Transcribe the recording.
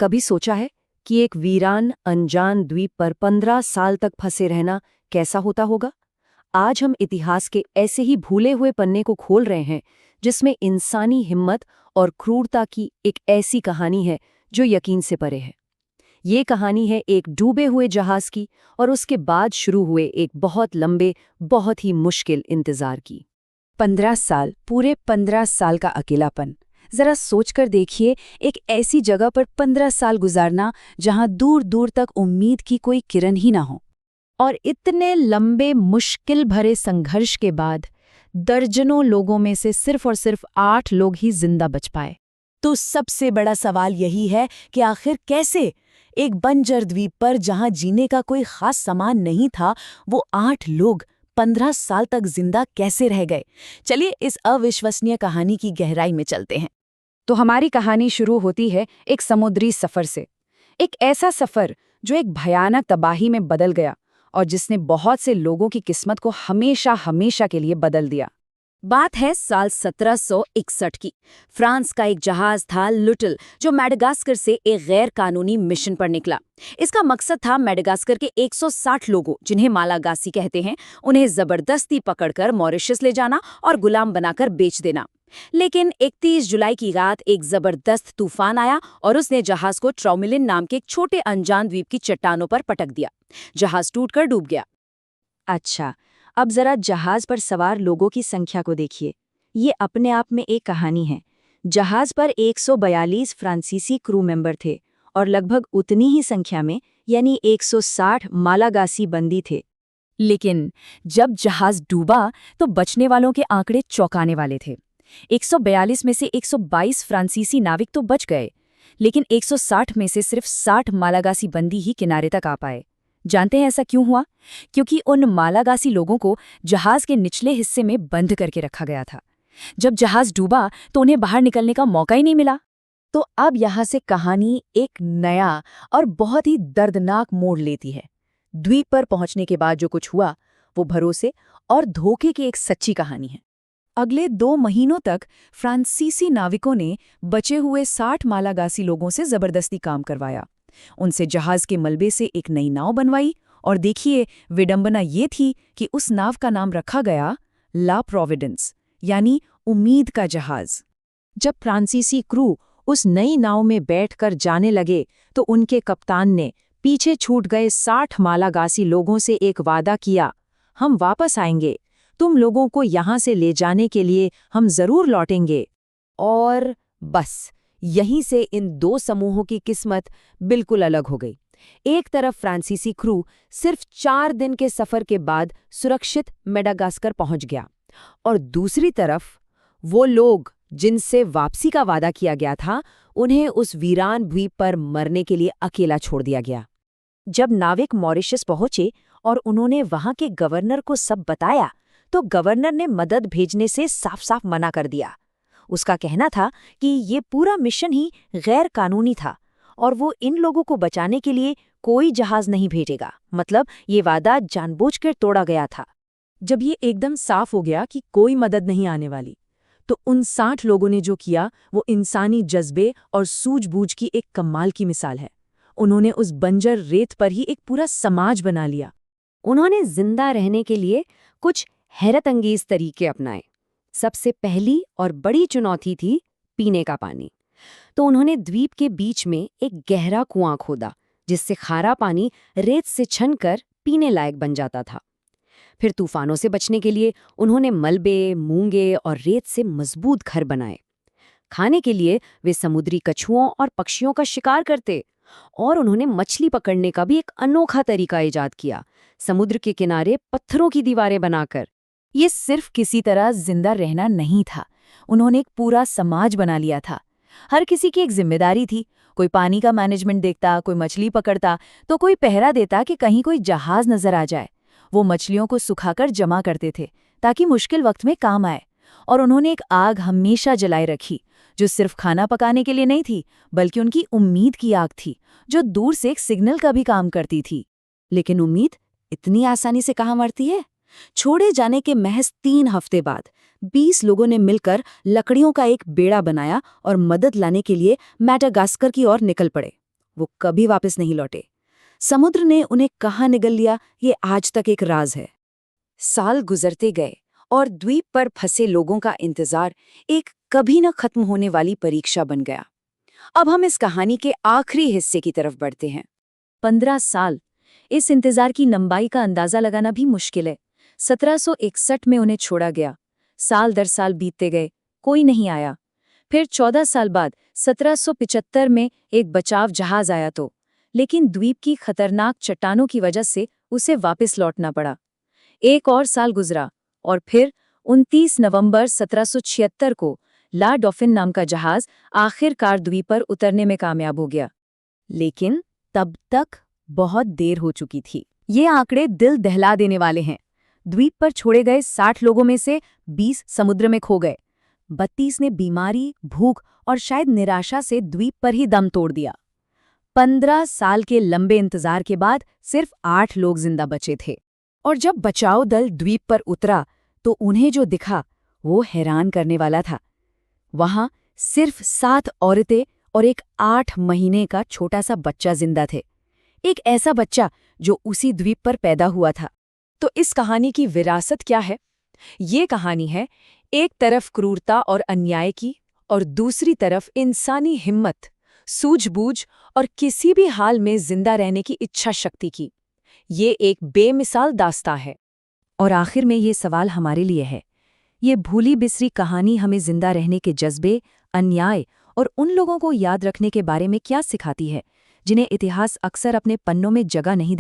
कभी सोचा है कि एक वीरान अनजान द्वीप पर 15 साल तक फंसे रहना कैसा होता होगा? आज हम इतिहास के ऐसे ही भूले हुए पन्ने को खोल रहे हैं जिसमें इंसानी हिम्मत और क्रूरता की एक ऐसी कहानी है जो यकीन से परे है। ये कहानी है एक डूबे हुए जहाज की और उसके बाद शुरू हुए एक बहुत लंबे, बहुत ही मुश्किल इंतजार की। 15 साल, पूरे 15 साल का अकेलापन। जरा सोचकर देखिए, एक ऐसी जगह पर 15 साल गुजारना जहां दूर दूर तक उम्मीद की कोई किरण ही ना हो। और इतने लंबे मुश्किल भरे संघर्ष के बाद दर्जनों लोगों में से सिर्फ और सिर्फ 8 लोग ही जिंदा बच पाए। तो सबसे बड़ा सवाल यही है कि आखिर कैसे एक बंजर द्वीप पर जहां जीने का कोई खास सामान नहीं था, वो 8 लोग 15 साल तक जिंदा कैसे रह गए। चलिए इस अविश्वसनीय कहानी की गहराई में चलते हैं। तो हमारी कहानी शुरू होती है एक समुद्री सफर से। एक ऐसा सफर जो एक भयानक तबाही में बदल गया और जिसने बहुत से लोगों की किस्मत को हमेशा हमेशा के लिए बदल दिया। बात है साल 1761 की। फ्रांस का एक जहाज था लुटल, जो मैडागास्कर से एक गैर कानूनी मिशन पर निकला। इसका मकसद था मैडागास्कर के 160 लोगों, जिन्हें मालागासी कहते हैं, उन्हें जबरदस्ती पकड़कर मॉरिशस ले जाना और गुलाम बनाकर बेच देना। लेकिन 31 जुलाई की रात एक जबरदस्त तूफान आया और उसने जहाज को ट्रौमिलिन नाम के एक छोटे अनजान द्वीप की चट्टानों पर पटक दिया। जहाज टूटकर डूब गया। अच्छा, अब जरा जहाज पर सवार लोगों की संख्या को देखिए। ये अपने आप में एक कहानी है। जहाज पर 142 फ्रांसीसी क्रू मेंबर थे और लगभग उतनी ही संख्या में यानी 160 मालागासी बंदी थे। लेकिन जब जहाज डूबा तो बचने वालों के आंकड़े चौंकाने वाले थे। 142 में से 122 फ्रांसीसी नाविक तो बच गए, लेकिन 160 में से सिर्फ 60 मालागासी बंदी ही किनारे तक आ पाए। जानते हैं ऐसा क्यों हुआ? क्योंकि उन मालागासी लोगों को जहाज के निचले हिस्से में बंद करके रखा गया था। जब जहाज डूबा तो उन्हें बाहर निकलने का मौका ही नहीं मिला। तो अब यहाँ से कहानी एक नया और बहुत ही दर्दनाक मोड़ लेती है। द्वीप पर पहुंचने के बाद जो कुछ हुआ वो भरोसे और धोखे की एक सच्ची कहानी है। अगले 2 महीनों तक फ्रांसीसी नाविकों ने बचे हुए 60 मालागासी लोगों से जबरदस्ती काम करवाया। उनसे जहाज के मलबे से एक नई नाव बनवाई और देखिए, विडंबना ये थी कि उस नाव का नाम रखा गया ला प्रोविडेंस, यानी उम्मीद का जहाज। जब फ्रांसीसी क्रू उस नई नाव में बैठकर जाने लगे तो उनके कप्तान ने पीछे छूट गए 60 मालागासी लोगों से एक वादा किया, हम वापस आएंगे, तुम लोगों को यहाँ से ले जाने के लिए हम जरूर लौटेंगे। और बस यहीं से इन 2 समूहों की किस्मत बिल्कुल अलग हो गई। एक तरफ फ्रांसीसी क्रू सिर्फ 4 दिन के सफर के बाद सुरक्षित मेडागास्कर पहुंच गया और दूसरी तरफ वो लोग जिनसे वापसी का वादा किया गया था, उन्हें उस वीरान द्वीप पर मरने के लिए अकेला छोड़ दिया गया। जब नाविक मॉरिशस पहुंचे और उन्होंने वहां के गवर्नर को सब बताया तो गवर्नर ने मदद भेजने से साफ साफ मना कर दिया। उसका कहना था कि ये पूरा मिशन ही गैर कानूनी था और वो इन लोगों को बचाने के लिए कोई जहाज नहीं भेजेगा। मतलब ये वादा जानबूझकर तोड़ा गया था। जब ये एकदम साफ हो गया कि कोई मदद नहीं आने वाली, तो उन 60 लोगों ने जो किया वो इंसानी जज्बे और सूझबूझ की एक कमाल की मिसाल है। उन्होंने उस बंजर रेत पर ही एक पूरा समाज बना लिया। उन्होंने जिंदा रहने के लिए कुछ हैरतअंगेज तरीके अपनाए। सबसे पहली और बड़ी चुनौती थी पीने का पानी। तो उन्होंने द्वीप के बीच में एक गहरा कुआं खोदा, जिससे खारा पानी रेत से छनकर पीने लायक बन जाता था। फिर तूफानों से बचने के लिए उन्होंने मलबे, मूंगे और रेत से मजबूत घर बनाए। खाने के लिए वे समुद्री कछुओं और पक्षियों का शिकार करते और उन्होंने मछली पकड़ने का भी एक अनोखा तरीका इजाद किया, समुद्र के किनारे पत्थरों की दीवारें बनाकर। ये सिर्फ किसी तरह जिंदा रहना नहीं था, उन्होंने एक पूरा समाज बना लिया था। हर किसी की एक जिम्मेदारी थी। कोई पानी का मैनेजमेंट देखता, कोई मछली पकड़ता, तो कोई पहरा देता कि कहीं कोई जहाज नजर आ जाए। वो मछलियों को सुखाकर जमा करते थे ताकि मुश्किल वक्त में काम आए। और उन्होंने एक आग हमेशा जलाए रखी, जो सिर्फ खाना पकाने के लिए नहीं थी, बल्कि उनकी उम्मीद की आग थी, जो दूर से एक सिग्नल का भी काम करती थी। लेकिन उम्मीद इतनी आसानी से कहाँ मरती है? छोड़े जाने के महज 3 हफ्ते बाद 20 लोगों ने मिलकर लकड़ियों का एक बेड़ा बनाया और मदद लाने के लिए मैडागास्कर की ओर निकल पड़े। वो कभी वापस नहीं लौटे। समुद्र ने उन्हें कहाँ निगल लिया, ये आज तक एक राज है। साल गुजरते गए और द्वीप पर फंसे लोगों का इंतजार एक कभी न खत्म होने वाली परीक्षा बन गया। अब हम इस कहानी के आखिरी हिस्से की तरफ बढ़ते हैं। 15 साल, इस इंतजार की लंबाई का अंदाजा लगाना भी मुश्किल है। 1761 में उन्हें छोड़ा गया। साल दर साल बीतते गए, कोई नहीं आया। फिर 14 साल बाद 1775 में एक बचाव जहाज आया तो, लेकिन द्वीप की खतरनाक चट्टानों की वजह से उसे वापस लौटना पड़ा। एक और साल गुजरा और फिर 29 नवंबर 1776 को ला डॉफिन नाम का जहाज आखिरकार द्वीप पर उतरने में कामयाब हो गया। लेकिन तब तक बहुत देर हो चुकी थी। ये आंकड़े दिल दहला देने वाले हैं। द्वीप पर छोड़े गए 60 लोगों में से 20 समुद्र में खो गए। 32 ने बीमारी, भूख और शायद निराशा से द्वीप पर ही दम तोड़ दिया। 15 साल के लंबे इंतजार के बाद सिर्फ 8 लोग जिंदा बचे थे। और जब बचाव दल द्वीप पर उतरा तो उन्हें जो दिखा वो हैरान करने वाला था। वहां सिर्फ 7 औरतें और एक 8 महीने का छोटा सा बच्चा जिंदा थे। एक ऐसा बच्चा जो उसी द्वीप पर पैदा हुआ था। तो इस कहानी की विरासत क्या है? ये कहानी है एक तरफ क्रूरता और अन्याय की और दूसरी तरफ इंसानी हिम्मत, सूझबूझ और किसी भी हाल में जिंदा रहने की इच्छा शक्ति की। ये एक बेमिसाल दास्तां है। और आखिर में ये सवाल हमारे लिए है, ये भूली बिसरी कहानी हमें जिंदा रहने के जज्बे, अन्याय और उन लोगों को याद रखने के बारे में क्या सिखाती है जिन्हें इतिहास अक्सर अपने पन्नों में जगह नहीं देता।